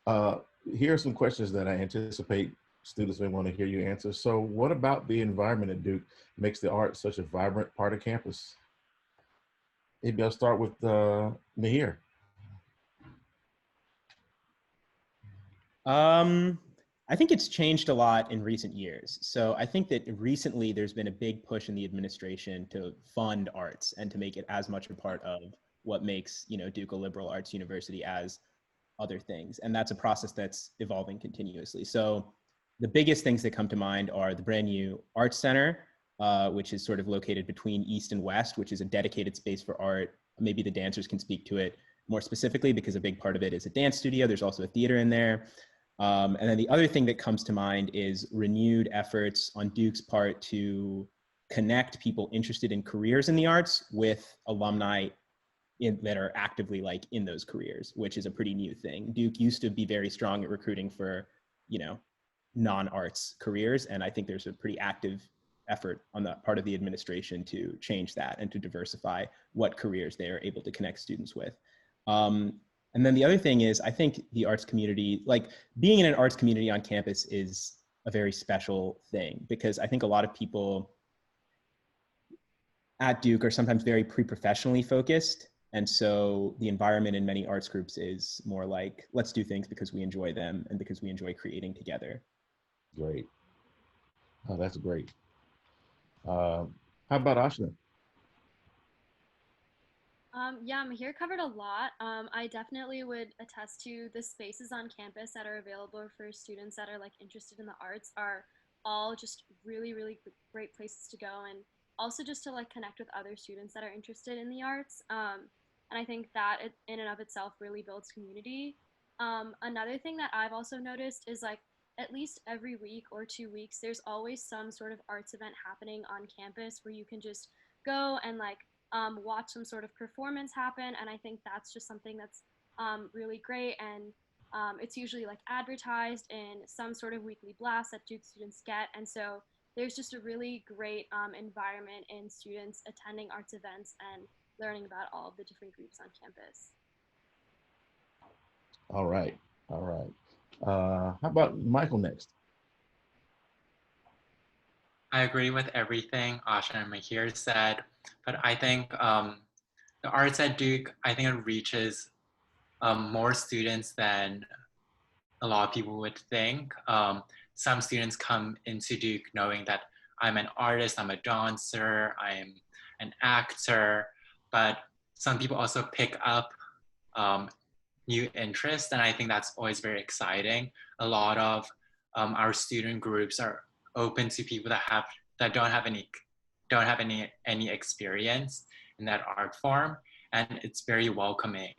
Uh, Here are some questions that I anticipate students may want to hear you answer. So what about the environment at Duke makes the arts such a vibrant part of campus? Maybe I'll start with Nahir. Um, I think it's changed a lot in recent years. So I think that recently there's been a big push in the administration to fund arts and to make it as much a part of what makes, Duke a liberal arts university as other things. And that's a process that's evolving continuously. So the biggest things that come to mind are the brand new Arts Center, which is sort of located between East and West, which is a dedicated space for art. Maybe the dancers can speak to it more specifically because a big part of it is a dance studio. There's also a theater in there. And then the other thing that comes to mind is renewed efforts on Duke's part to connect people interested in careers in the arts with alumni that are actively in those careers, which is a pretty new thing. Duke used to be very strong at recruiting for, non-arts careers. And I think there's a pretty active effort on the part of the administration to change that and to diversify what careers they are able to connect students with. And then the other thing is, I think the arts community, being in an arts community on campus is a very special thing, because I think a lot of people at Duke are sometimes very pre-professionally focused. And so the environment in many arts groups is more like, let's do things because we enjoy them and because we enjoy creating together. Great. Oh, that's great. How about Ashna? Yeah, Mahir covered a lot. I definitely would attest to the spaces on campus that are available for students that are interested in the arts are all just really, really great places to go, and also just to connect with other students that are interested in the arts. And I think that in and of itself really builds community. Another thing that I've also noticed is at least every week or 2 weeks, there's always some sort of arts event happening on campus where you can just go and watch some sort of performance happen. And I think that's just something that's really great. And it's usually advertised in some sort of weekly blast that Duke students get. And so there's just a really great environment in students attending arts events and learning about all of the different groups on campus. All right. All right. How about Michael next? I agree with everything Asha and Mahir said, but I think the arts at Duke, I think it reaches more students than a lot of people would think. Some students come into Duke knowing that I'm an artist, I'm a dancer, I'm an actor, but some people also pick up new interests, and I think that's always very exciting. A lot of our student groups are open to people that don't have any experience in that art form, and it's very welcoming.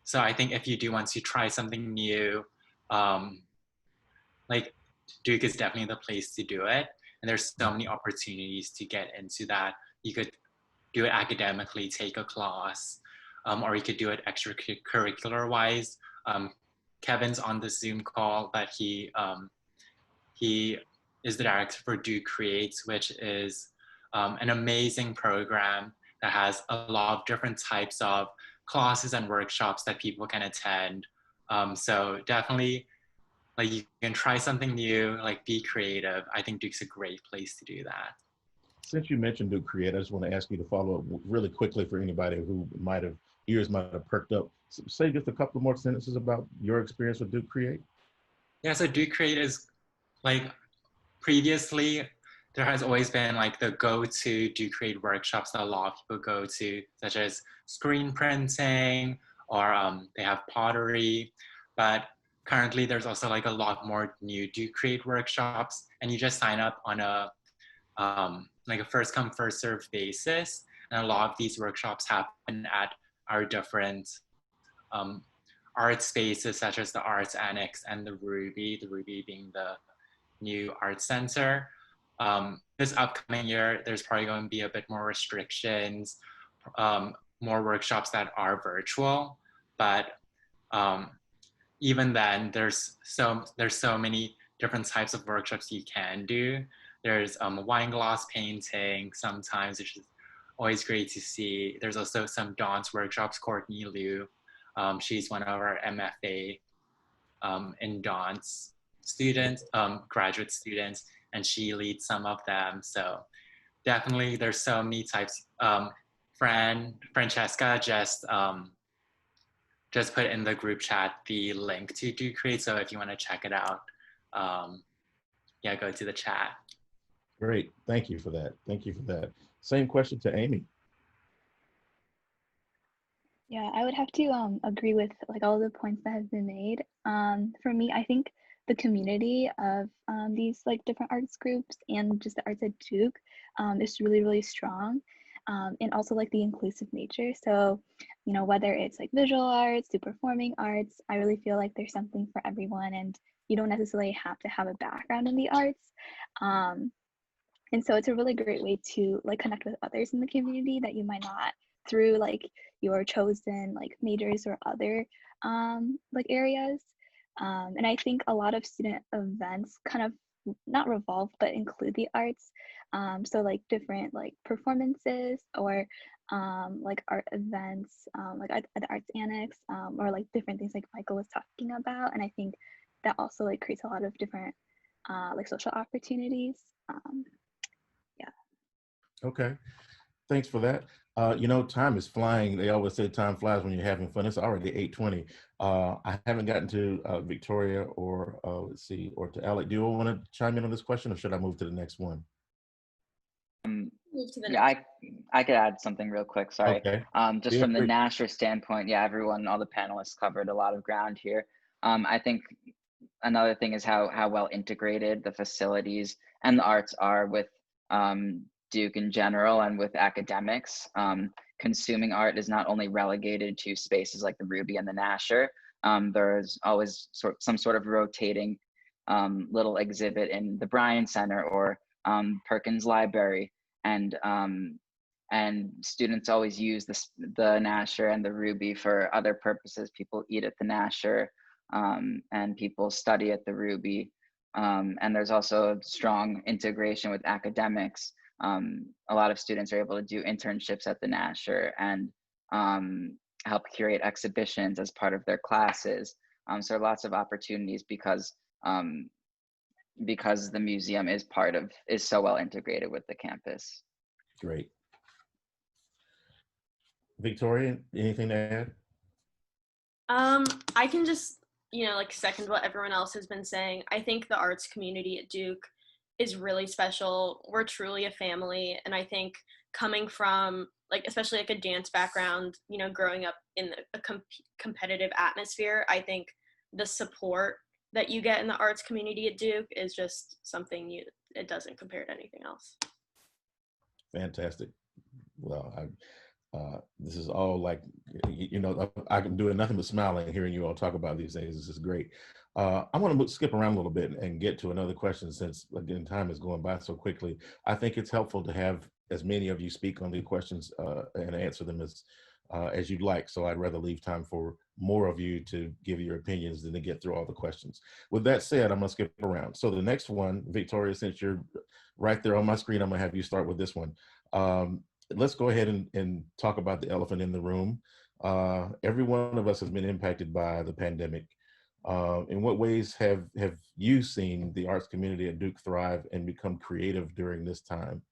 So I think if you do want to try something new, Duke is definitely the place to do it. And there's so many opportunities to get into that. You could do it academically, take a class, or you could do it extracurricular wise. Kevin's on the Zoom call, but he is the director for Duke Creates, which is an amazing program that has a lot of different types of classes and workshops that people can attend. So definitely, you can try something new, be creative. I think Duke's a great place to do that. Since you mentioned Duke Create, I just want to ask you to follow up really quickly for anybody who ears might have perked up. So say just a couple more sentences about your experience with Duke Create. Yeah, so Duke Create is previously, there has always been the go-to Duke Create workshops that a lot of people go to, such as screen printing, or they have pottery. But currently there's also a lot more new Duke Create workshops, and you just sign up on a first come first serve basis. And a lot of these workshops happen at our different art spaces, such as the Arts Annex and the Ruby being the new art center. This upcoming year, there's probably going to be a bit more restrictions, more workshops that are virtual, but even then, there's so many different types of workshops you can do. There's wine glass painting sometimes, which is always great to see. There's also some dance workshops. Courtney Liu, she's one of our MFA in dance students, graduate students, and she leads some of them. So definitely there's so many types. Francesca just put in the group chat the link to Do Create. So if you want to check it out, yeah, go to the chat. Great. Thank you for that. Thank you for that. Same question to Amy. Yeah, I would have to agree with like all the points that have been made. For me, I think the community of these like different arts groups and just the arts at Duke is really, really strong. And also like the inclusive nature. So, you know, whether it's like visual arts to performing arts, I really feel like there's something for everyone, and you don't necessarily have to have a background in the arts. And so it's a really great way to like connect with others in the community that you might not through like your chosen like majors or other like areas. And I think a lot of student events kind of not revolve but include the arts. So like different like performances or like art events like at the Arts Annex or like different things like Michael was talking about. And I think that also like creates a lot of different like social opportunities. Okay. Thanks for that. You know, time is flying. They always say time flies when you're having fun. It's already 8:20. I haven't gotten to Victoria or let's see, or to Alec. Do you want to chime in on this question, or should I move to the next one? Move to the next. I could add something real quick. Sorry. Okay. Just from the Nasher standpoint, yeah, everyone, all the panelists covered a lot of ground here. I think another thing is how well integrated the facilities and the arts are with Duke in general and with academics. Consuming art is not only relegated to spaces like the Ruby and the Nasher. There's always some sort of rotating little exhibit in the Bryan Center or Perkins Library, and students always use the Nasher and the Ruby for other purposes. People eat at the Nasher, and people study at the Ruby, and there's also a strong integration with academics. A lot of students are able to do internships at the Nasher and help curate exhibitions as part of their classes. So lots of opportunities because the museum is so well integrated with the campus. Great. Victoria, anything to add? I can just, like second what everyone else has been saying. I think the arts community at Duke is really special. We're truly a family. And I think coming from especially a dance background, growing up in a competitive atmosphere, I think the support that you get in the arts community at Duke is just something it doesn't compare to anything else. Fantastic. Well, this is all I can do nothing but smiling hearing you all talk about these things. This is great. I want to skip around a little bit and get to another question since, again, time is going by so quickly. I think it's helpful to have as many of you speak on the questions and answer them as you'd like. So I'd rather leave time for more of you to give your opinions than to get through all the questions. With that said, I'm going to skip around. So the next one, Victoria, since you're right there on my screen, I'm going to have you start with this one. Let's go ahead and talk about the elephant in the room. Every one of us has been impacted by the pandemic. In what ways have you seen the arts community at Duke thrive and become creative during this time?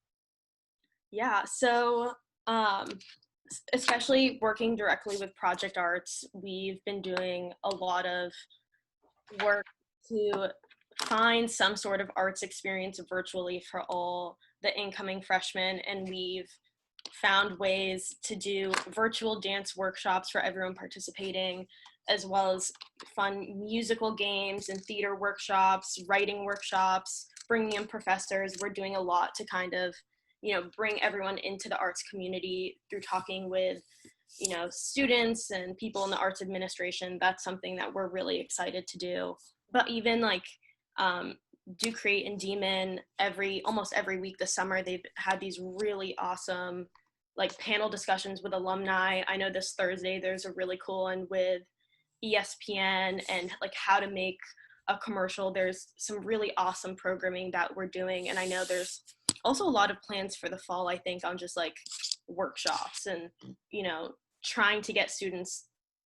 Yeah, so especially working directly with Project Arts, we've been doing a lot of work to find some sort of arts experience virtually for all the incoming freshmen, and we've found ways to do virtual dance workshops for everyone participating, as well as fun musical games and theater workshops, writing workshops, bringing in professors. We're doing a lot to kind of, bring everyone into the arts community through talking with, students and people in the arts administration. That's something that we're really excited to do. But even Do Create and Demon, almost every week this summer, they've had these really awesome panel discussions with alumni. I know this Thursday there's a really cool one with ESPN and how to make a commercial. There's some really awesome programming that we're doing, and I know there's also a lot of plans for the fall, I think, on just workshops and trying to get students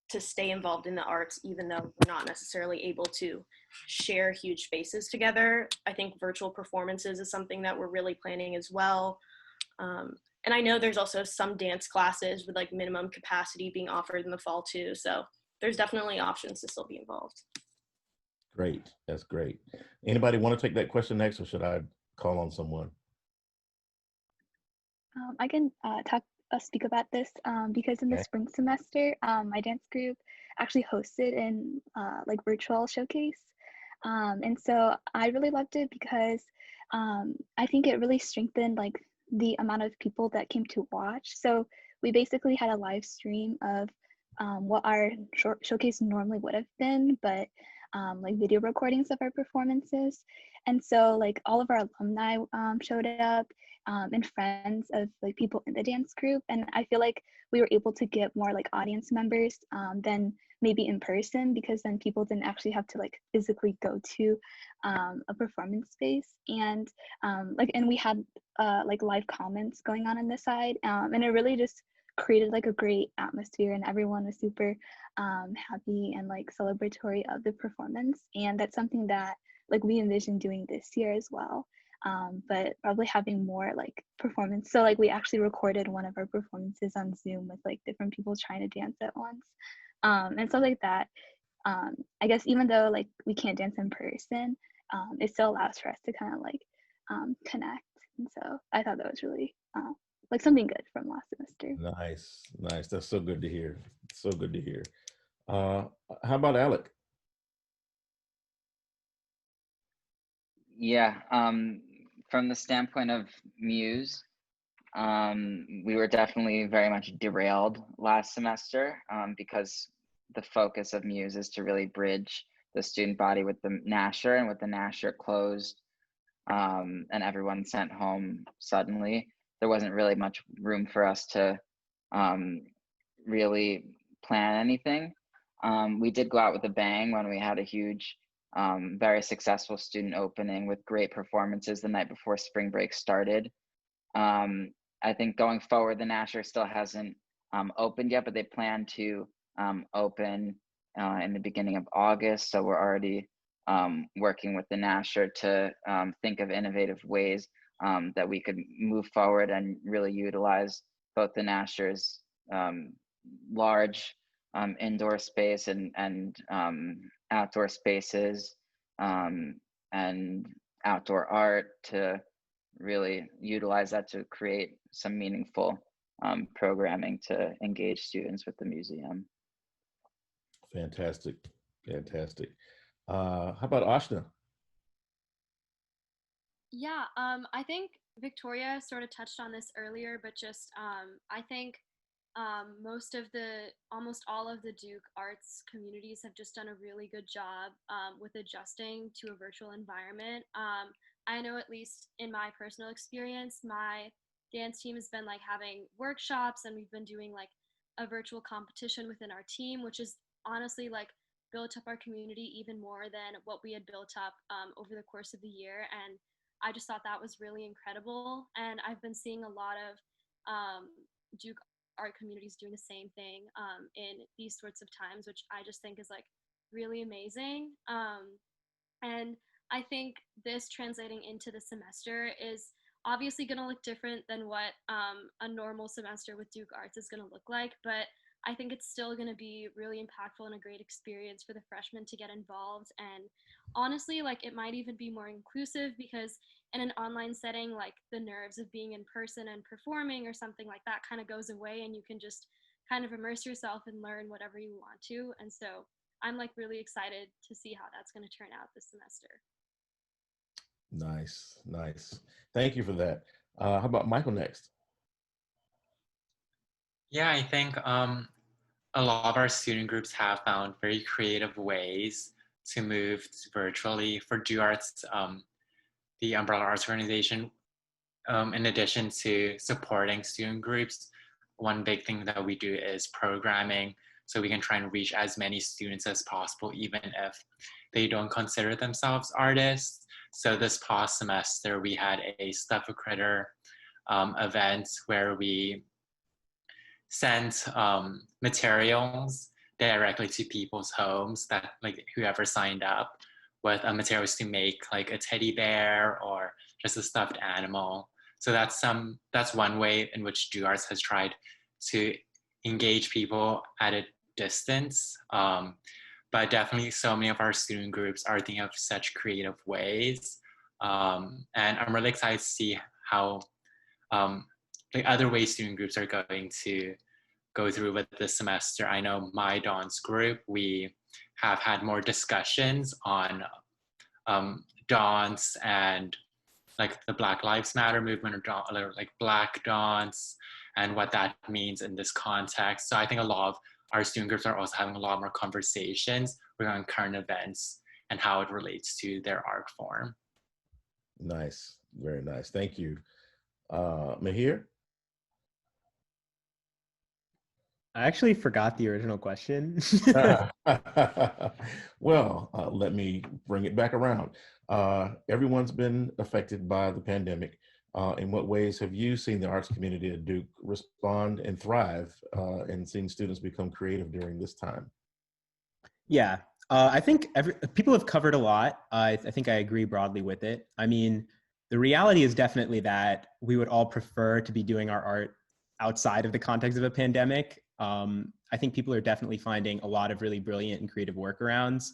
to stay involved in the arts, even though we're not necessarily able to share huge spaces together. I think virtual performances is something that we're really planning as well. And I know there's also some dance classes with like minimum capacity being offered in the fall too. So there's definitely options to still be involved. Great, that's great. Anybody want to take that question next, or should I call on someone? I can speak about this because in the Okay. spring semester, my dance group actually hosted in like virtual showcase. And so I really loved it because I think it really strengthened like the amount of people that came to watch. So we basically had a live stream of what our showcase normally would have been, but like video recordings of our performances. And so like all of our alumni showed up and friends of like people in the dance group. And I feel like we were able to get more like audience members than maybe in person, because then people didn't actually have to like physically go to a performance space. And and we had like live comments going on the side, and it really just created like a great atmosphere, and everyone was super happy and like celebratory of the performance. And that's something that like we envision doing this year as well, but probably having more like performance. So like we actually recorded one of our performances on Zoom with like different people trying to dance at once, and stuff like that. I guess even though like we can't dance in person, it still allows for us to kind of like connect. And so I thought that was really like something good from last semester. Nice, nice. That's so good to hear. So good to hear. How about Alec? Yeah, from the standpoint of Muse, we were definitely very much derailed last semester because the focus of Muse is to really bridge the student body with the Nasher, and with the Nasher closed and everyone sent home suddenly, there wasn't really much room for us to really plan anything. We did go out with a bang when we had a huge, very successful student opening with great performances the night before spring break started. I think going forward, the Nasher still hasn't opened yet, but they plan to open in the beginning of August. So we're already working with the Nasher to think of innovative ways that we could move forward and really utilize both the Nasher's large indoor space and outdoor spaces and outdoor art to really utilize that to create some meaningful programming to engage students with the museum. Fantastic, fantastic. How about Ashna? Yeah, I think Victoria sort of touched on this earlier, but just I think almost all of the Duke arts communities have just done a really good job with adjusting to a virtual environment. I know, at least in my personal experience, my dance team has been like having workshops, and we've been doing like a virtual competition within our team, which is honestly like built up our community even more than what we had built up over the course of the year. And I just thought that was really incredible. And I've been seeing a lot of Duke art communities doing the same thing in these sorts of times, which I just think is like really amazing. And I think this translating into the semester is obviously going to look different than what a normal semester with Duke Arts is going to look like, but I think it's still going to be really impactful and a great experience for the freshmen to get involved. And honestly, like it might even be more inclusive, because in an online setting, like the nerves of being in person and performing or something like that kind of goes away, and you can just kind of immerse yourself and learn whatever you want to. And so I'm like really excited to see how that's going to turn out this semester. Nice, nice. Thank you for that. How about Michael next? Yeah, I think a lot of our student groups have found very creative ways to move virtually. For Duke Arts, the Umbrella Arts Organization, in addition to supporting student groups, one big thing that we do is programming, so we can try and reach as many students as possible, even if they don't consider themselves artists. So this past semester, we had a Stuff a Critter event where we sent materials directly to people's homes, that like whoever signed up with materials to make like a teddy bear or just a stuffed animal. So that's one way in which Do Arts has tried to engage people at a distance. But definitely so many of our student groups are thinking of such creative ways. And I'm really excited to see how like other ways student groups are going to go through with this semester. I know my dance group, we have had more discussions on dance and like the Black Lives Matter movement, or like Black dance and what that means in this context. So I think a lot of our student groups are also having a lot more conversations regarding current events and how it relates to their art form. Nice, very nice. Thank you. Mahir? I actually forgot the original question. Well, let me bring it back around. Everyone's been affected by the pandemic. In what ways have you seen the arts community at Duke respond and thrive, and seen students become creative during this time? Yeah, I think people have covered a lot. I think I agree broadly with it. I mean, the reality is definitely that we would all prefer to be doing our art outside of the context of a pandemic. I think people are definitely finding a lot of really brilliant and creative workarounds.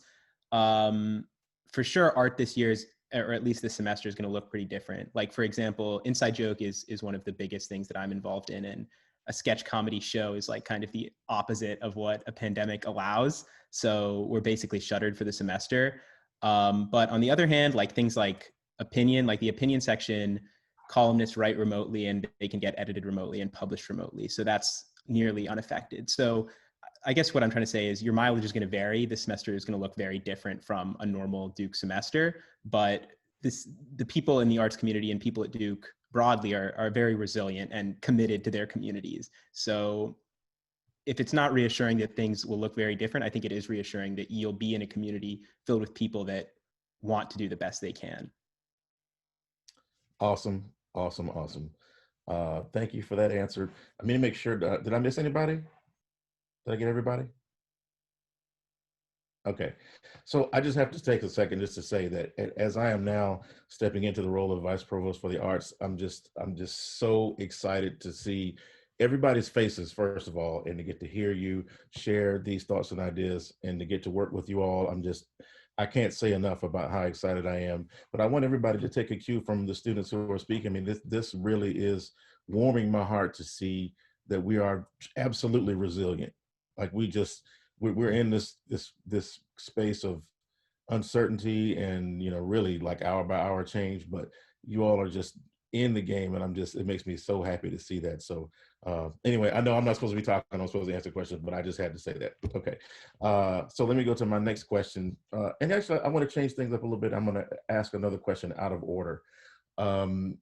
For sure, art this year is, or at least this semester, is going to look pretty different. Like, for example, Inside Joke is one of the biggest things that I'm involved in, and a sketch comedy show is like kind of the opposite of what a pandemic allows. So we're basically shuttered for the semester. But on the other hand, like things like opinion, like the opinion section, columnists write remotely and they can get edited remotely and published remotely. So that's nearly unaffected. So I guess what I'm trying to say is your mileage is going to vary. This semester is going to look very different from a normal Duke semester, but the people in the arts community and people at Duke broadly are very resilient and committed to their communities. So if it's not reassuring that things will look very different, I think it is reassuring that you'll be in a community filled with people that want to do the best they can. Awesome, awesome, awesome. Thank you for that answer. I mean, to make sure, did I miss anybody? Did I get everybody? Okay, so I just have to take a second just to say that as I am now stepping into the role of Vice Provost for the Arts, I'm just so excited to see everybody's faces, first of all, and to get to hear you share these thoughts and ideas and to get to work with you all. I can't say enough about how excited I am, but I want everybody to take a cue from the students who are speaking. I mean, this really is warming my heart to see that we are absolutely resilient. Like we're in this space of uncertainty and, you know, really like hour by hour change, but you all are just in the game, and it makes me so happy to see that. So anyway, I know I'm not supposed to be talking, I'm supposed to answer questions, but I just had to say that. Okay, so let me go to my next question. And actually, I want to change things up a little bit. I'm going to ask another question out of order. So I'm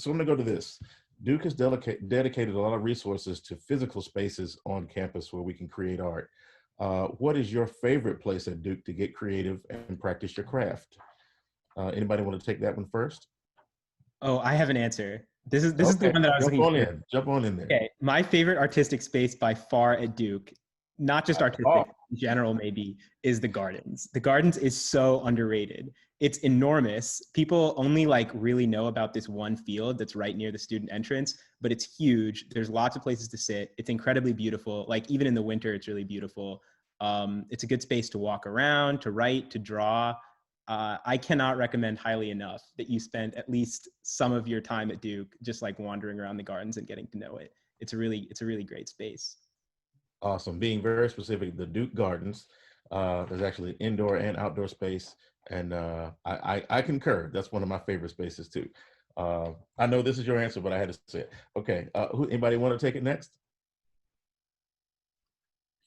going to go to this. Duke has dedicated a lot of resources to physical spaces on campus where we can create art. What is your favorite place at Duke to get creative and practice your craft? Anybody want to take that one first? Oh, I have an answer. This is the one that I was looking for. Jump on in there. Okay, my favorite artistic space by far at Duke, not just artistic, in general maybe, is the Gardens. The Gardens is so underrated. It's enormous. People only like really know about this one field that's right near the student entrance, but it's huge. There's lots of places to sit. It's incredibly beautiful. Like even in the winter, it's really beautiful. It's a good space to walk around, to write, to draw. I cannot recommend highly enough that you spend at least some of your time at Duke just like wandering around the Gardens and getting to know it. It's a really great space. Awesome. Being very specific, the Duke Gardens, there's actually an indoor and outdoor space, and I concur. That's one of my favorite spaces too. I know this is your answer, but I had to say it. Okay, anybody want to take it next?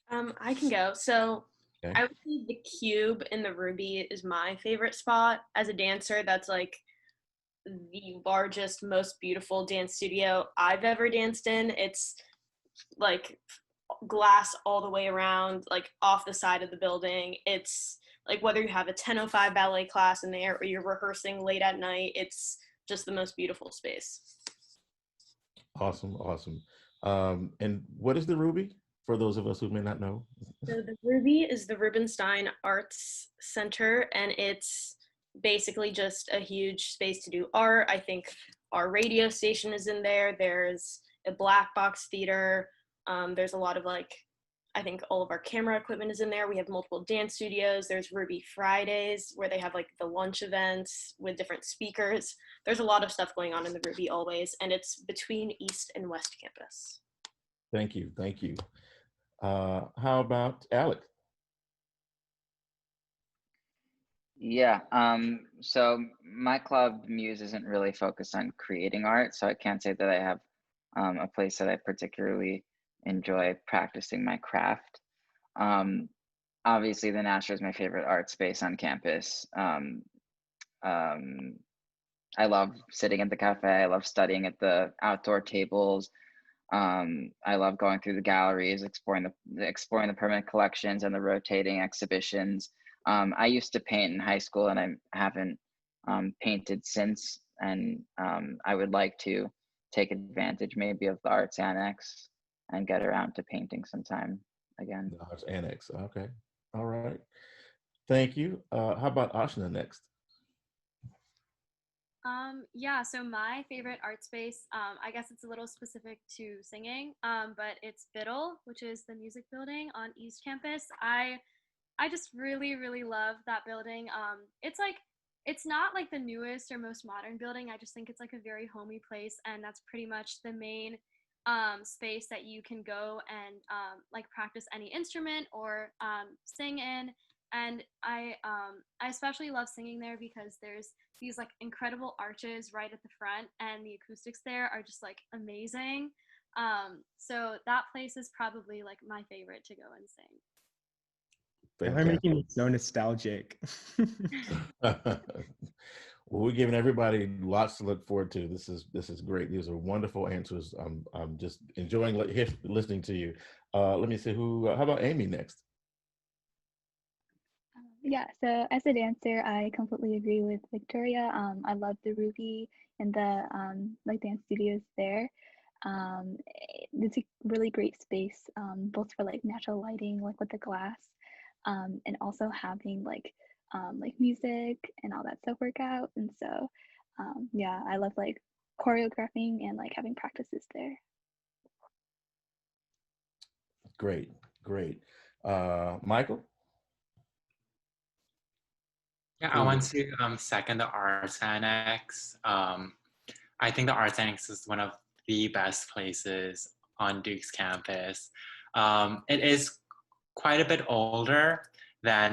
I can go. So Okay. I would say the Cube in the Ruby is my favorite spot. As a dancer, that's like the largest, most beautiful dance studio I've ever danced in. It's like glass all the way around, like off the side of the building. It's like whether you have a 10:05 ballet class in there or you're rehearsing late at night, it's just the most beautiful space. Awesome, awesome. And what is the Ruby? for those of us who may not know? So the Ruby is the Rubenstein Arts Center, and it's basically just a huge space to do art. I think our radio station is in there. There's a black box theater. There's a lot of like, I think all of our camera equipment is in there. We have multiple dance studios. There's Ruby Fridays where they have like the lunch events with different speakers. There's a lot of stuff going on in the Ruby always, and it's between East and West Campus. Thank you, thank you. How about Alec? Yeah, so my club Muse isn't really focused on creating art, so I can't say that I have a place that I particularly enjoy practicing my craft. Obviously, the Nasher is my favorite art space on campus. I love sitting at the cafe. I love studying at the outdoor tables. I love going through the galleries, exploring the permanent collections and the rotating exhibitions. I used to paint in high school, and I haven't painted since. And I would like to take advantage maybe of the Arts Annex and get around to painting sometime again. The Arts Annex. Okay. All right. Thank you. How about Ashna next? Yeah, so my favorite art space, I guess it's a little specific to singing, but it's Biddle, which is the music building on East Campus. I just really, really love that building. It's like, it's not like the newest or most modern building. I just think it's like a very homey place, and that's pretty much the main space that you can go and like practice any instrument or sing in. And I especially love singing there because there's these like incredible arches right at the front, and the acoustics there are just like amazing. So that place is probably like my favorite to go and sing. They're making me so nostalgic. Well, we're giving everybody lots to look forward to. This is great. These are wonderful answers. I'm just enjoying listening to you. Let me see how about Amy next? Yeah, so as a dancer, I completely agree with Victoria. I love the Ruby and the like dance studios there. It's a really great space, both for like natural lighting, like with the glass, and also having like music and all that stuff work out. And so, yeah, I love like choreographing and like having practices there. Great, great. Michael? Yeah, I want to second the Arts Annex. I think the Arts Annex is one of the best places on Duke's campus. It is quite a bit older than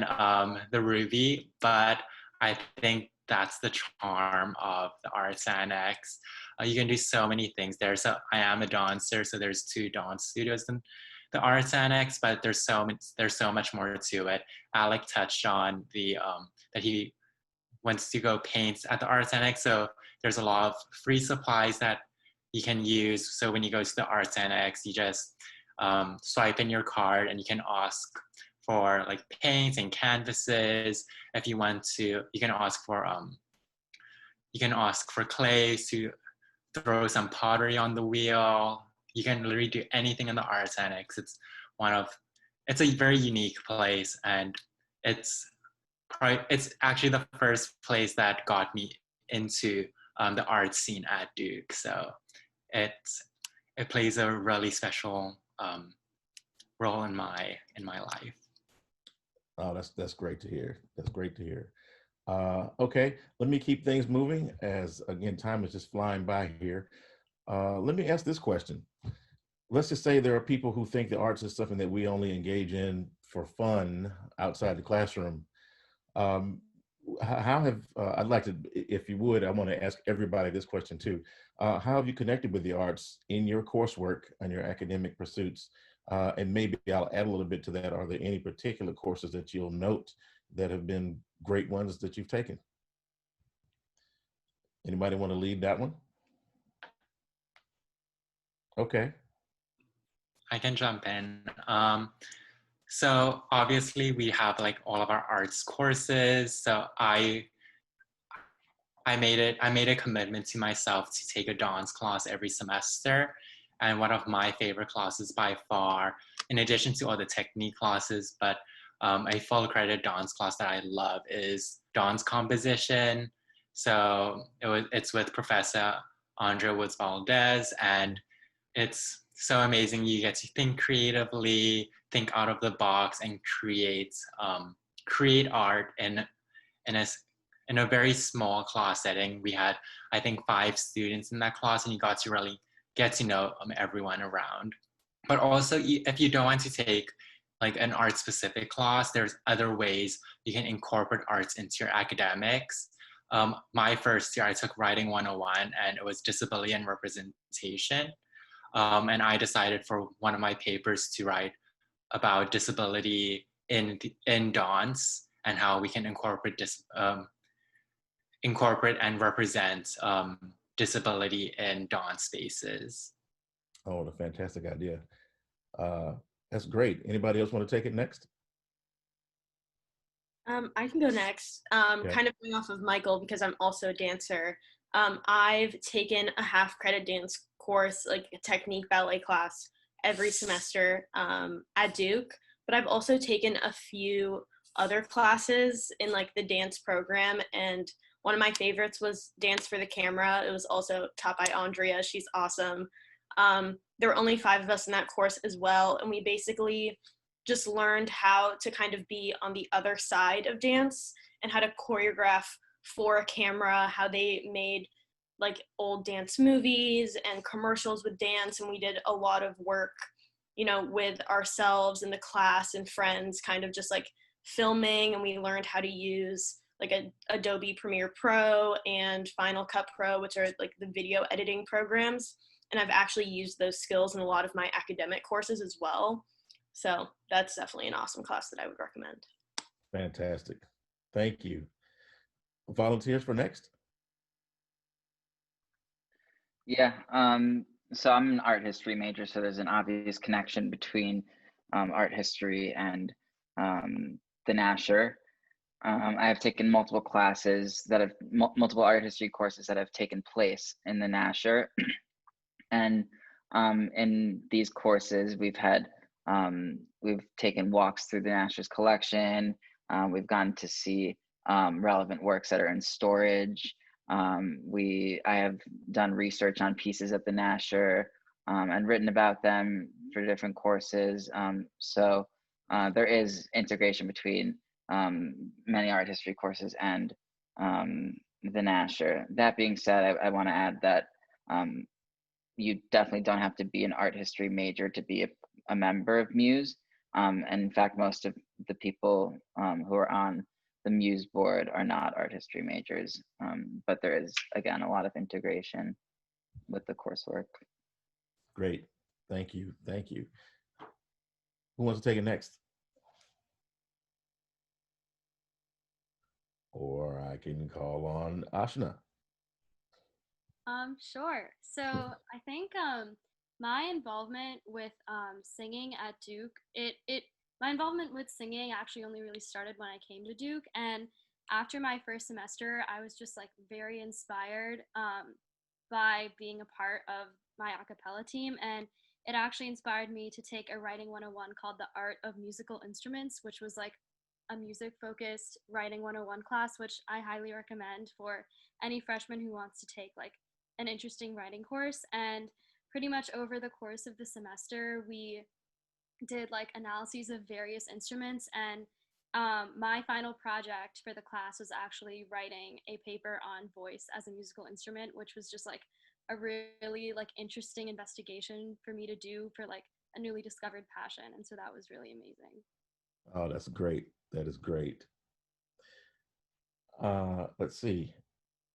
the Ruby, but I think that's the charm of the Arts Annex. You can do so many things there. So I am a dancer, so there's 2 dance studios in the Arts Annex, but there's so much more to it. Alec touched on the that he wants to go paint at the Arts Annex, so there's a lot of free supplies that you can use. So when you go to the Arts Annex, you just swipe in your card and you can ask for like paints and canvases. If you want to, you can ask for clay to throw some pottery on the wheel. You can literally do anything in the Arts Annex. It's a very unique place, and it's actually the first place that got me into the art scene at Duke. So it plays a really special role in my life. Oh, that's great to hear. That's great to hear. Okay, let me keep things moving, as again, time is just flying by here. Let me ask this question. Let's just say there are people who think the arts is something that we only engage in for fun outside the classroom. How have, I'd like to, if you would, I want to ask everybody this question too. How have you connected with the arts in your coursework and your academic pursuits? And maybe I'll add a little bit to that. Are there any particular courses that you'll note that have been great ones that you've taken? Anybody want to lead that one? Okay. I can jump in. So obviously we have like all of our arts courses. So I made a commitment to myself to take a dance class every semester. And one of my favorite classes by far in addition to all the technique classes, but a full credit dance class that I love is dance composition. So it's with Professor Andrea Woods Valdez, and it's so amazing. You get to think creatively, think out of the box, and create art in a in a very small class setting. We had, I think, 5 students in that class, and you got to really get to know everyone around. But also, if you don't want to take like an art specific class, there's other ways you can incorporate arts into your academics. My first year, I took Writing 101, and it was disability and representation. And I decided for one of my papers to write about disability in dance and how we can incorporate and represent disability in dance spaces. Oh, a fantastic idea. That's great. Anybody else want to take it next? I can go next. Kind of going off of Michael, because I'm also a dancer. I've taken a half credit dance course, like a technique ballet class, every semester at Duke, but I've also taken a few other classes in like the dance program, and one of my favorites was Dance for the Camera. It was also taught by Andrea. She's awesome. There were only 5 of us in that course as well, and we basically just learned how to kind of be on the other side of dance and how to choreograph for a camera, how they made like old dance movies and commercials with dance. And we did a lot of work, you know, with ourselves in the class and friends, kind of just like filming. And we learned how to use like Adobe Premiere Pro and Final Cut Pro, which are like the video editing programs. And I've actually used those skills in a lot of my academic courses as well. So that's definitely an awesome class that I would recommend. Fantastic. Thank you. Volunteers for next? Yeah, so I'm an art history major, so there's an obvious connection between art history and the Nasher. I have taken multiple classes that have multiple art history courses that have taken place in the Nasher. And in these courses, we've taken walks through the Nasher's collection. We've gotten to see relevant works that are in storage. I have done research on pieces at the Nasher and written about them for different courses. So there is integration between many art history courses and the Nasher. That being said, I want to add that you definitely don't have to be an art history major to be a member of Muse. And in fact, most of the people who are on the Muse board are not art history majors, but there is, again, a lot of integration with the coursework. Great, thank you, thank you. Who wants to take it next? Or I can call on Ashna. Sure. So I think my involvement with singing at Duke, my involvement with singing actually only really started when I came to Duke. And after my first semester, I was just like very inspired by being a part of my a cappella team. And it actually inspired me to take a writing 101 called The Art of Musical Instruments, which was like a music focused writing 101 class, which I highly recommend for any freshman who wants to take like an interesting writing course. And pretty much over the course of the semester, we did like analyses of various instruments, and my final project for the class was actually writing a paper on voice as a musical instrument, which was just like a really like interesting investigation for me to do for like a newly discovered passion. And so that was really amazing. Oh, that's great. That is great. Let's see.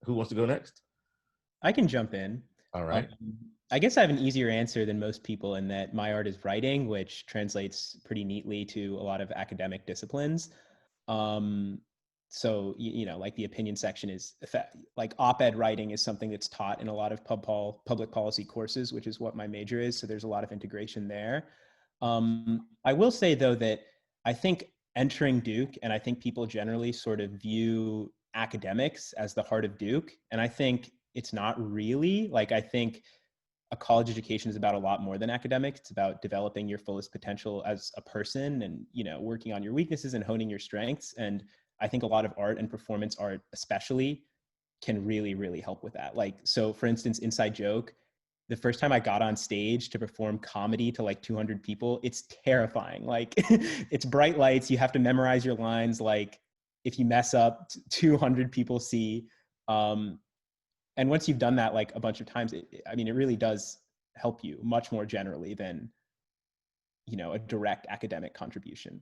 Who wants to go next? I can jump in. All right. I guess I have an easier answer than most people in that my art is writing, which translates pretty neatly to a lot of academic disciplines. So, you know, like the opinion section is like op-ed writing is something that's taught in a lot of public policy courses, which is what my major is. So there's a lot of integration there. I will say though that I think entering Duke, and I think people generally sort of view academics as the heart of Duke. And I think it's not really. Like, I think a college education is about a lot more than academics. It's about developing your fullest potential as a person and, you know, working on your weaknesses and honing your strengths. And I think a lot of art and performance art especially can really, really help with that. Like, so for instance, Inside Joke, the first time I got on stage to perform comedy to like 200 people, it's terrifying. Like it's bright lights. You have to memorize your lines. Like if you mess up, 200 people see. And once you've done that like a bunch of times, I mean, it really does help you much more generally than, you know, a direct academic contribution.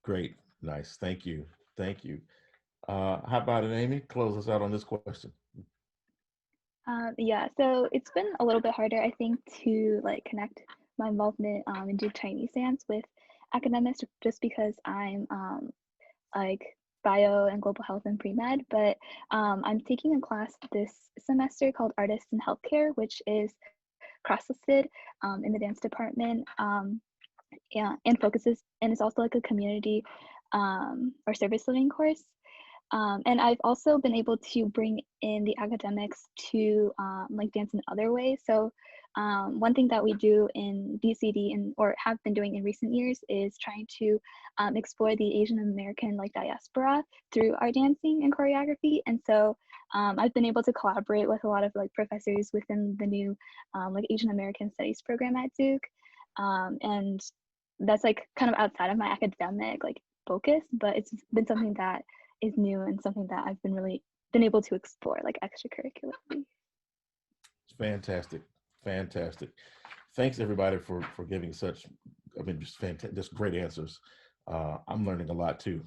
Great. Nice. Thank you. Thank you. How about it, Amy? Close us out on this question. Yeah, so it's been a little bit harder, I think, to like connect my involvement in Duke Chinese dance with academics just because I'm like bio and global health and pre-med, but I'm taking a class this semester called Artists in Healthcare, which is cross-listed in the dance department, yeah, and focuses, and it's also like a community or service living course. And I've also been able to bring in the academics to like dance in other ways. So one thing that we do in DCD and or have been doing in recent years is trying to explore the Asian American like diaspora through our dancing and choreography. And so I've been able to collaborate with a lot of like professors within the new like Asian American Studies program at Duke. And that's like kind of outside of my academic like focus, but it's been something that is new and something that I've been able to explore like extracurricularly. Fantastic. Fantastic. Thanks everybody for giving such, I mean, just great answers. I'm learning a lot too.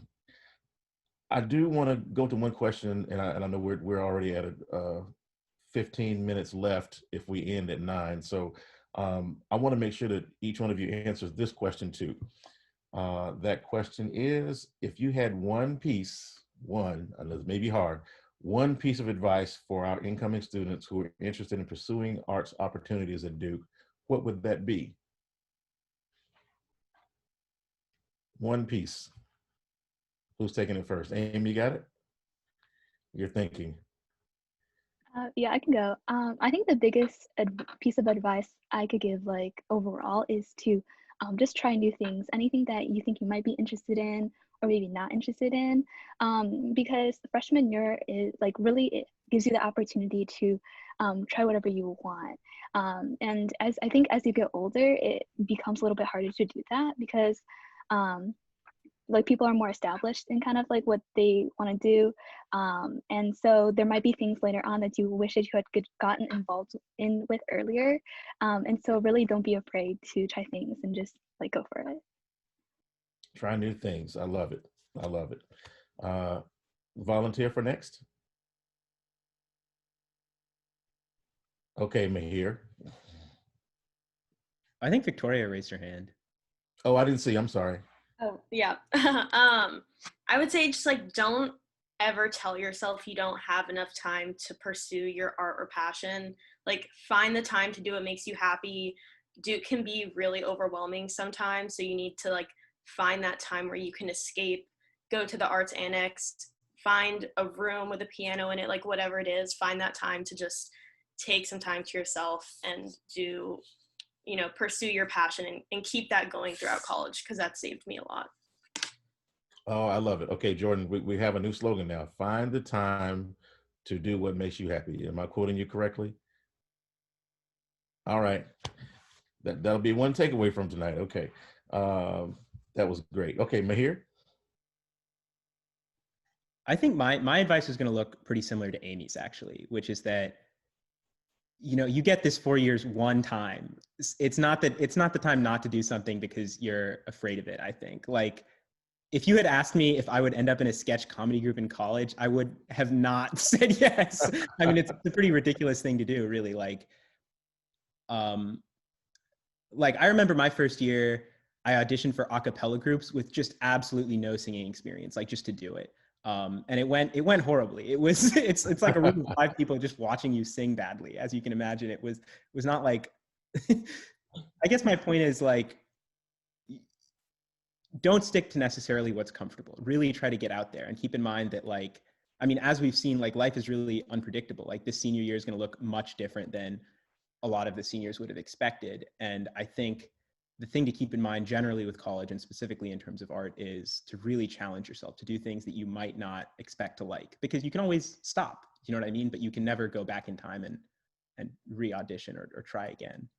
I do want to go to one question, and I know we're already at 15 minutes left if we end at 9. So I want to make sure that each one of you answers this question too. That question is, if you had one piece, I know this may be hard, one piece of advice for our incoming students who are interested in pursuing arts opportunities at Duke, what would that be? One piece. Who's taking it first? Amy, you got it? You're thinking. Yeah, I can go. I think the biggest piece of advice I could give like overall is to just try new things, anything that you think you might be interested in or maybe not interested in, because the freshman year is like really, it gives you the opportunity to try whatever you want. And as I think as you get older, it becomes a little bit harder to do that because like people are more established in kind of like what they want to do. And so there might be things later on that you wish that you had gotten involved in with earlier. And so really don't be afraid to try things and just like go for it. Try new things. I love it. I love it. Volunteer for next. Okay, Mahir. I think Victoria raised her hand. Oh, I didn't see. I'm sorry. Oh, yeah. I would say just like don't ever tell yourself you don't have enough time to pursue your art or passion. Like find the time to do what makes you happy. Duke can be really overwhelming sometimes, so you need to like find that time where you can escape, go to the arts annex, find a room with a piano in it, like whatever it is, find that time to just take some time to yourself and do, you know, pursue your passion and keep that going throughout college, because that saved me a lot. Oh, I love it. Okay, Jordan, we have a new slogan now. Find the time to do what makes you happy. Am I quoting you correctly? All right. That'll be one takeaway from tonight. Okay. That was great. Okay, Mahir? I think my advice is going to look pretty similar to Amy's actually, which is that, you know, you get this 4 years one time. It's not the time not to do something because you're afraid of it, I think. Like, if you had asked me if I would end up in a sketch comedy group in college, I would have not said yes. I mean, it's a pretty ridiculous thing to do, really. Like I remember my first year, I auditioned for a cappella groups with just absolutely no singing experience, like just to do it. And it went horribly. It's like a room of 5 people just watching you sing badly. As you can imagine, it was not like, I guess my point is like, don't stick to necessarily what's comfortable. Really try to get out there and keep in mind that, like, I mean, as we've seen, like life is really unpredictable. Like this senior year is going to look much different than a lot of the seniors would have expected. And I think the thing to keep in mind generally with college and specifically in terms of art is to really challenge yourself to do things that you might not expect to like, because you can always stop, you know what I mean? But you can never go back in time and re-audition or try again.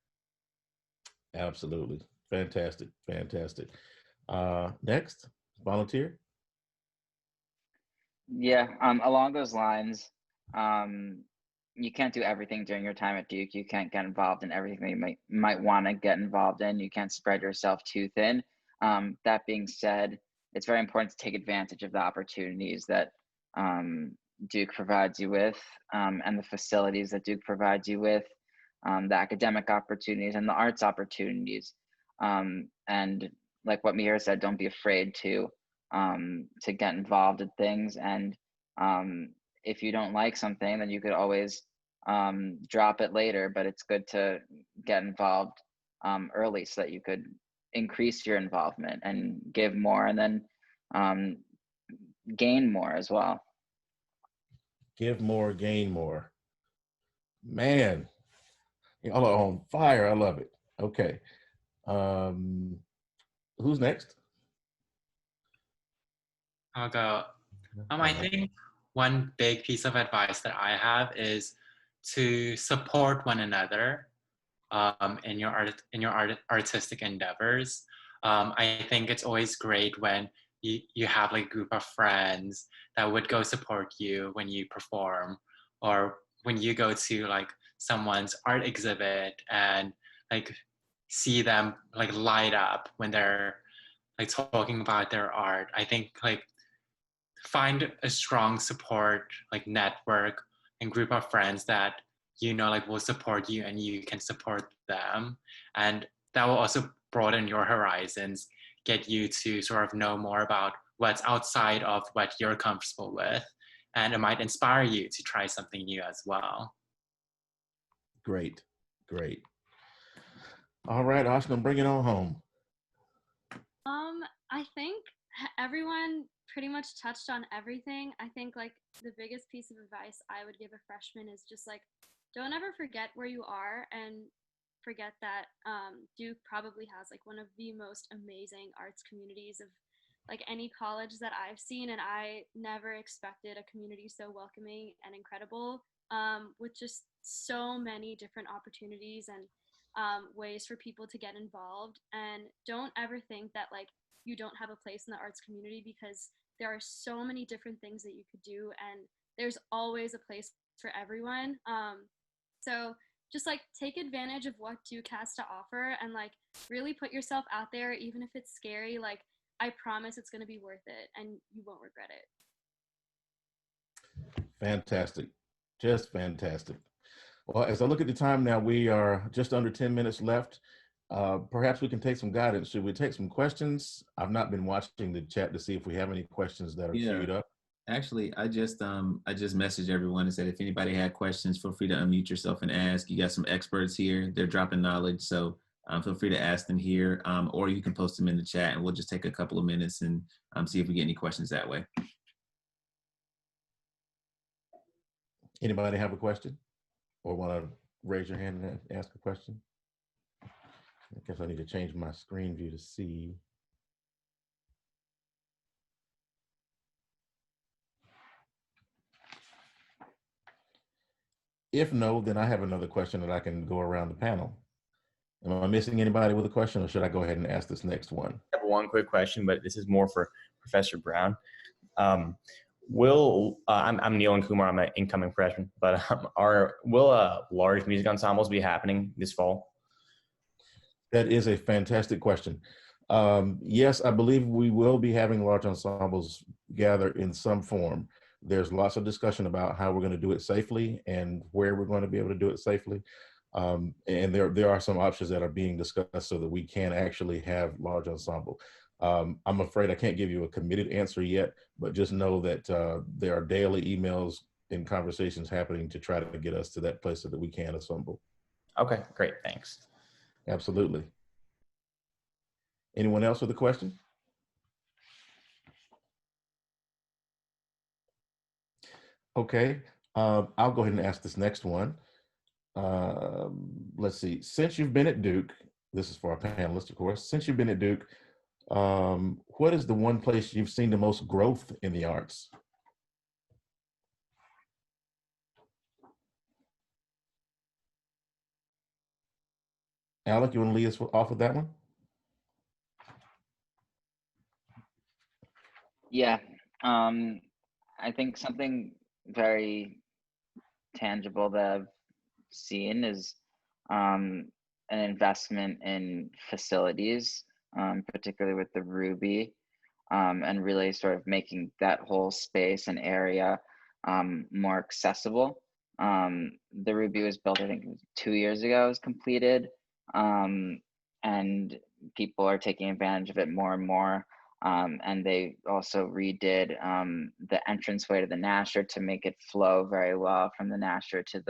Absolutely. Fantastic. Fantastic. Next, volunteer. Yeah, along those lines, you can't do everything during your time at Duke. You can't get involved in everything that you might want to get involved in. You can't spread yourself too thin. That being said, it's very important to take advantage of the opportunities that Duke provides you with, and the facilities that Duke provides you with, the academic opportunities and the arts opportunities. And like what Mihir said, don't be afraid to get involved in things. And if you don't like something, then you could always drop it later, but it's good to get involved early so that you could increase your involvement and give more, and then gain more as well. Give more, gain more. Man, y'all are on fire. I love it. Okay. Who's next? I'll go. I think one big piece of advice that I have is to support one another in your artistic endeavors. I think it's always great when you have like a group of friends that would go support you when you perform, or when you go to like someone's art exhibit and like see them like light up when they're like talking about their art. I think like find a strong support like network and group of friends that you know like will support you and you can support them, and that will also broaden your horizons, get you to sort of know more about what's outside of what you're comfortable with, and it might inspire you to try something new as well. Great, great. All right, Ashna, bring it on home. I think everyone pretty much touched on everything. I think like the biggest piece of advice I would give a freshman is just like, don't ever forget where you are, and forget that Duke probably has like one of the most amazing arts communities of like any college that I've seen, and I never expected a community so welcoming and incredible, with just so many different opportunities and ways for people to get involved. And don't ever think that like you don't have a place in the arts community, because there are so many different things that you could do, and there's always a place for everyone. So just like take advantage of what Duke has to offer, and like really put yourself out there, even if it's scary. Like I promise it's going to be worth it and you won't regret it. Fantastic. Just fantastic. Well, as I look at the time now, we are just under 10 minutes left. Perhaps we can take some guidance. Should we take some questions? I've not been watching the chat to see if we have any questions that are queued up. Actually, I just messaged everyone and said, if anybody had questions, feel free to unmute yourself and ask. You got some experts here. They're dropping knowledge. So feel free to ask them here, or you can post them in the chat, and we'll just take a couple of minutes and see if we get any questions that way. Anybody have a question or want to raise your hand and ask a question? I guess I need to change my screen view to see. If no, then I have another question that I can go around the panel. Am I missing anybody with a question, or should I go ahead and ask this next one? I have one quick question, but this is more for Professor Brown. I'm Neil Kumar. I'm an incoming freshman, but will large music ensembles be happening this fall? That is a fantastic question. Yes, I believe we will be having large ensembles gather in some form. There's lots of discussion about how we're going to do it safely and where we're going to be able to do it safely. And there are some options that are being discussed so that we can actually have large ensemble. I'm afraid I can't give you a committed answer yet, but just know that there are daily emails and conversations happening to try to get us to that place so that we can assemble. Okay, great, thanks. Absolutely. Anyone else with a question? Okay, I'll go ahead and ask this next one. let's see. Since you've been at Duke, this is for our panelists, of course. Since you've been at Duke, what is the one place you've seen the most growth in the arts? Alec, you want to lead us off with that one? Yeah, I think something very tangible that I've seen is an investment in facilities, particularly with the Ruby, and really sort of making that whole space and area more accessible. The Ruby was built, I think, 2 years ago. It was completed, and people are taking advantage of it more and more. And they also redid the entranceway to the Nasher to make it flow very well from the Nasher to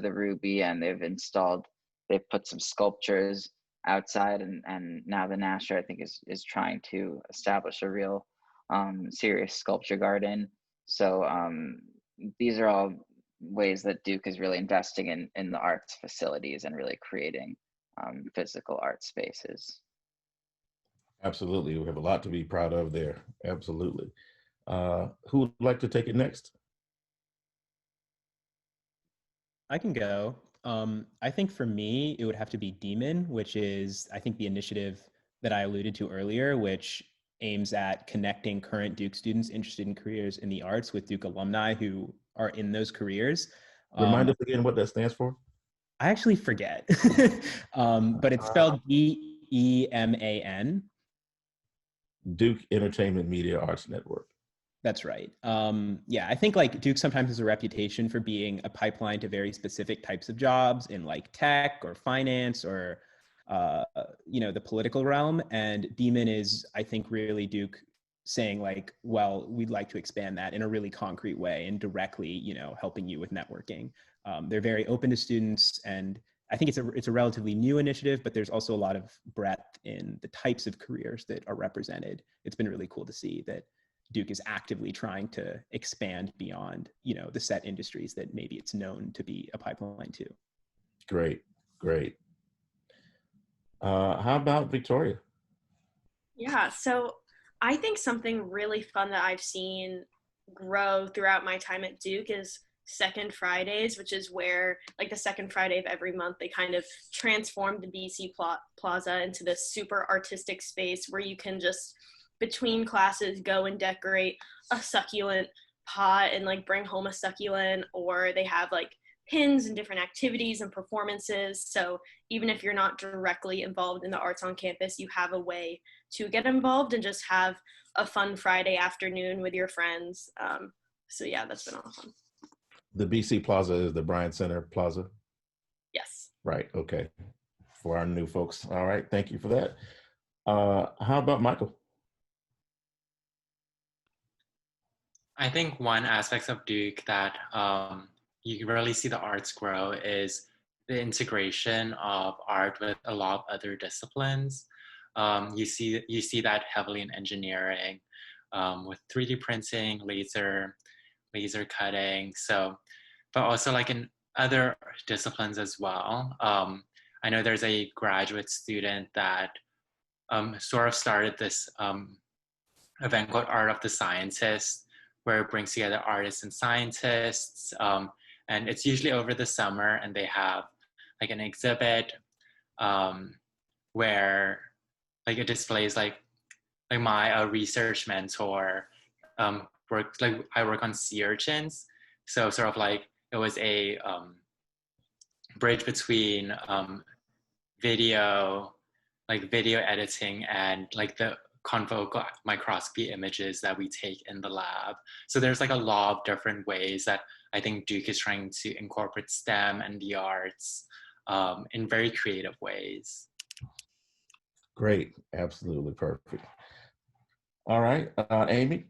the Ruby, and they've put some sculptures outside, and now the Nasher, I think, is trying to establish a real serious sculpture garden. So these are all ways that Duke is really investing in the arts facilities and really creating physical art spaces. Absolutely. We have a lot to be proud of there. Absolutely. Who would like to take it next? I can go. I think for me, it would have to be Demon, which is, I think, the initiative that I alluded to earlier, which aims at connecting current Duke students interested in careers in the arts with Duke alumni who are in those careers. Remind us again what that stands for. I actually forget, but it's spelled DEMAN. Duke Entertainment Media Arts Network. That's right. Yeah, I think like Duke sometimes has a reputation for being a pipeline to very specific types of jobs in like tech or finance or, the political realm. And Demon is, I think, really Duke saying like, well, we'd like to expand that in a really concrete way and directly, helping you with networking. They're very open to students, and I think it's a relatively new initiative, but there's also a lot of breadth in the types of careers that are represented. It's been really cool to see that Duke is actively trying to expand beyond, the set industries that maybe it's known to be a pipeline to. Great. How about Victoria? Yeah, so I think something really fun that I've seen grow throughout my time at Duke is Second Fridays, which is where, like, the second Friday of every month, they kind of transformed the BC Plaza into this super artistic space where you can just, between classes, go and decorate a succulent pot and like bring home a succulent, or they have like pins and different activities and performances. So even if you're not directly involved in the arts on campus, you have a way to get involved and just have a fun Friday afternoon with your friends. So yeah, that's been awesome. The BC Plaza is the Bryant Center Plaza? Yes. Right, okay. For our new folks. All right, thank you for that. How about Michael? I think one aspect of Duke that you really see the arts grow is the integration of art with a lot of other disciplines. You see that heavily in engineering, with 3D printing, laser cutting. So, but also like in other disciplines as well. I know there's a graduate student that sort of started this event called Art of the Scientist, where it brings together artists and scientists. And it's usually over the summer, and they have like an exhibit where like it displays like my research mentor works, like I work on sea urchins. So sort of like it was a bridge between video editing and like the confocal microscopy images that we take in the lab. So there's like a lot of different ways that I think Duke is trying to incorporate STEM and the arts in very creative ways. Great, absolutely perfect. All right, Amy?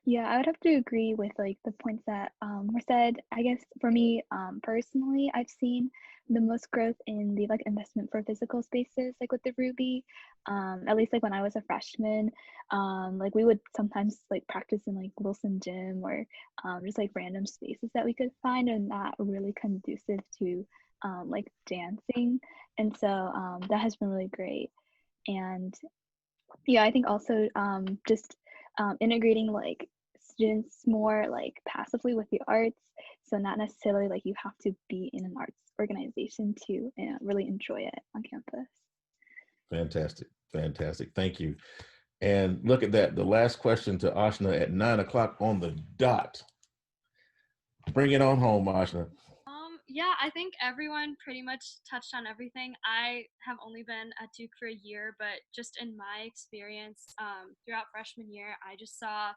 Yeah, I would have to agree with like the points that were said. I guess for me, personally, I've seen the most growth in the like investment for physical spaces, like with the Ruby. At least like when I was a freshman, like we would sometimes like practice in like Wilson Gym or just like random spaces that we could find, and that really conducive to like dancing. And so that has been really great. And yeah, I think also just integrating like students more like passively with the arts. So not necessarily like you have to be in an arts organization to really enjoy it on campus. Fantastic. Fantastic. Thank you. And look at that. The last question to Ashna at 9 o'clock on the dot. Bring it on home, Ashna. Yeah, I think everyone pretty much touched on everything. I have only been at Duke for a year, but just in my experience throughout freshman year, I just saw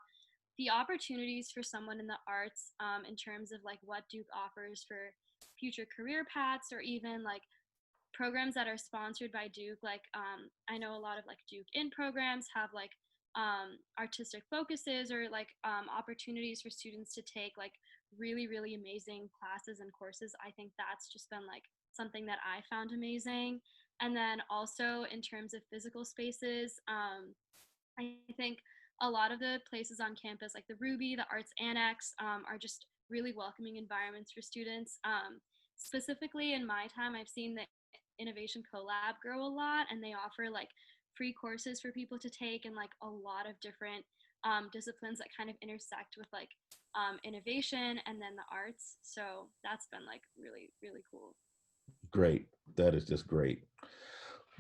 the opportunities for someone in the arts in terms of like what Duke offers for future career paths or even like programs that are sponsored by Duke. Like I know a lot of like Duke in programs have like artistic focuses or like opportunities for students to take like really really amazing classes and courses. I think that's just been like something that I found amazing. And then also in terms of physical spaces, I think a lot of the places on campus, like the Ruby, the Arts Annex, are just really welcoming environments for students. Specifically in my time, I've seen the Innovation Collab grow a lot, and they offer like free courses for people to take and like a lot of different disciplines that kind of intersect with like innovation and then the arts. So that's been like really, really cool. Great. That is just great.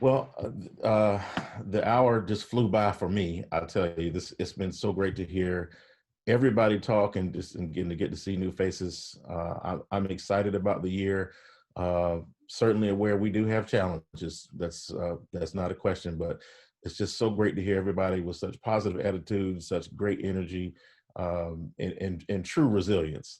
Well, the hour just flew by for me. I'll tell you, it's been so great to hear everybody talk and just and getting to get to see new faces. I'm excited about the year. Certainly aware we do have challenges. That's not a question, but it's just so great to hear everybody with such positive attitudes, such great energy, and true resilience.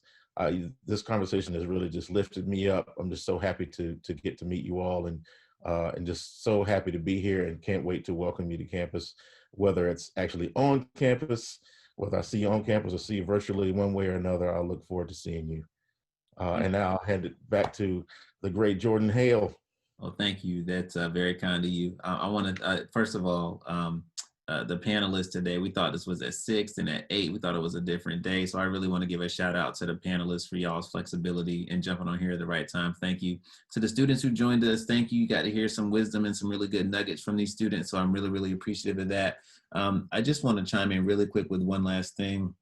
This conversation has really just lifted me up. I'm just so happy to get to meet you all and just so happy to be here and can't wait to welcome you to campus, whether it's actually on campus, whether I see you on campus or see you virtually one way or another. I look forward to seeing you. And now I'll hand it back to the great Jordan Hale. Well, thank you. That's very kind of you. I want to, first of all, the panelists today, we thought this was at 6 and at 8. We thought it was a different day. So I really want to give a shout out to the panelists for y'all's flexibility and jumping on here at the right time. Thank you. To the students who joined us, thank you. You got to hear some wisdom and some really good nuggets from these students. So I'm really, really appreciative of that. I just want to chime in really quick with one last thing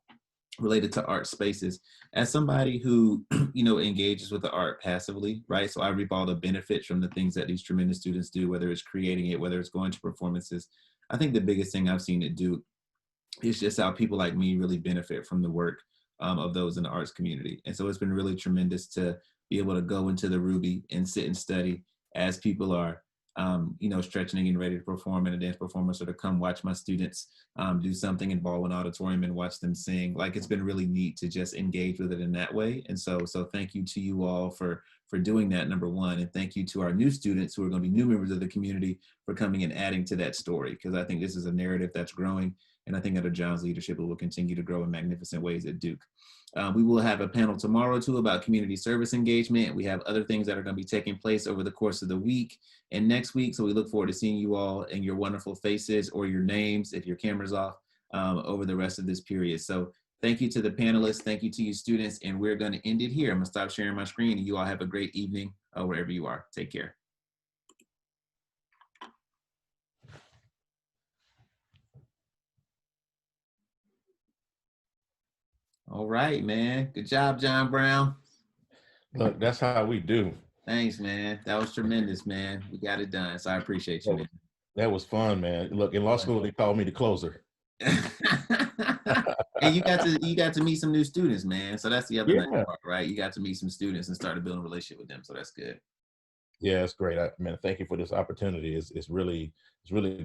related to art spaces. As somebody who, engages with the art passively, right? So I reap all the benefits from the things that these tremendous students do, whether it's creating it, whether it's going to performances. I think the biggest thing I've seen it do is just how people like me really benefit from the work of those in the arts community. And so it's been really tremendous to be able to go into the Ruby and sit and study as people are stretching and getting ready to perform in a dance performance, or to come watch my students do something in Baldwin Auditorium and watch them sing. Like, it's been really neat to just engage with it in that way. And so thank you to you all for doing that, number one. And thank you to our new students who are going to be new members of the community for coming and adding to that story, because I think this is a narrative that's growing. And I think under John's leadership, it will continue to grow in magnificent ways at Duke. We will have a panel tomorrow too about community service engagement. We have other things that are going to be taking place over the course of the week and next week. So we look forward to seeing you all and your wonderful faces, or your names if your camera's off, over the rest of this period. So thank you to the panelists. Thank you to you students. And we're going to end it here. I'm going to stop sharing my screen, and you all have a great evening wherever you are. Take care. All right, man. Good job, John Brown. Look, that's how we do. Thanks, man. That was tremendous, man. We got it done. So I appreciate you, man. That was fun, man. Look, in law school, they called me the closer. And you got to meet some new students, man. So that's the other nice part, right? You got to meet some students and start to build a relationship with them. So that's good. Yeah, it's great. Man, thank you for this opportunity. It's really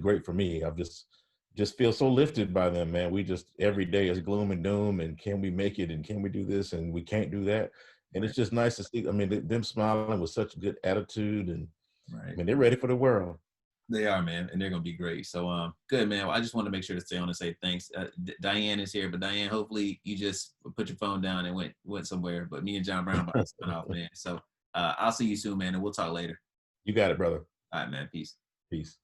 great for me. I've just feel so lifted by them, man. We just, every day is gloom and doom, and can we make it, and can we do this, and we can't do that. And it's just nice to see, I mean, them smiling with such good attitude, and I mean, they're ready for the world. They are, man, and they're gonna be great. So, good, man. Well, I just want to make sure to stay on and say thanks. Diane is here, but Diane, hopefully you just put your phone down and went somewhere. But me and John Brown about to sign off, man. So, I'll see you soon, man, and we'll talk later. You got it, brother. All right, man. Peace. Peace.